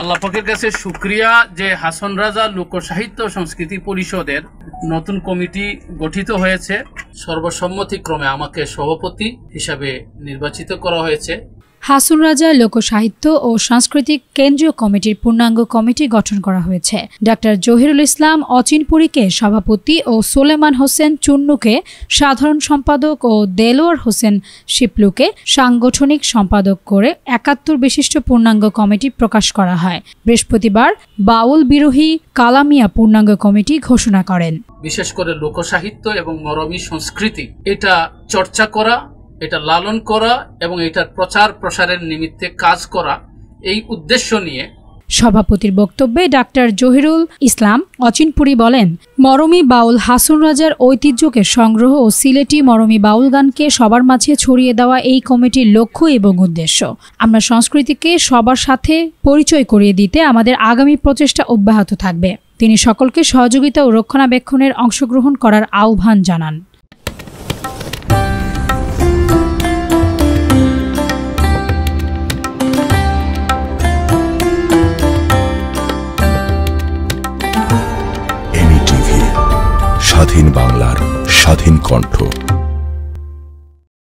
আল্লাহ পাকের কাছে শুকরিয়া যে হাসন রাজা লোকসাহিত্য সংস্কৃতি পরিষদের নতুন কমিটি গঠিত হয়েছে। সর্বসম্মতিক্রমে আমাকে সভাপতি হিসাবে নির্বাচিত করা হয়েছে। হাসন রাজা লোকসাহিত্য ও সাংস্কৃতিক কেন্দ্রীয় কমিটির পূর্ণাঙ্গ কমিটি গঠন করা হয়েছে। ডাক্তার জহিরুল ইসলাম অচিনপুরীকে সভাপতি ও সোলেমান হোসেন চুন্নুকে সাধারণ সম্পাদক ও দেলোয়ার হোসেন শিপলুকে সাংগঠনিক সম্পাদক করে ৭১ বিশিষ্ট পূর্ণাঙ্গ কমিটি প্রকাশ করা হয়। বৃহস্পতিবার বাউল বিরোহী কালামিয়া পূর্ণাঙ্গ কমিটি ঘোষণা করেন। বিশেষ করে লোকসাহিত্য এবং মরমী সংস্কৃতি এটা চর্চা করা, এটা লালন করা এবং এটার প্রচার প্রসারের নিমিত্তে কাজ করা, এই উদ্দেশ্য নিয়ে সভাপতির বক্তব্যে ডাক্তার জহিরুল ইসলাম অচিনপুরী বলেন, মরমী বাউল হাসন রাজার ঐতিহ্যকে সংগ্রহ ও সিলেটি মরমী বাউল গানকে সবার মাঝে ছড়িয়ে দেওয়া এই কমিটির লক্ষ্য এবং উদ্দেশ্য। আমরা সংস্কৃতিকে সবার সাথে পরিচয় করিয়ে দিতে আমাদের আগামী প্রচেষ্টা অব্যাহত থাকবে। তিনি সকলকে সহযোগিতা ও রক্ষণাবেক্ষণের অংশগ্রহণ করার আহ্বান জানান। স্বাধীন বাংলার স্বাধীন কণ্ঠ।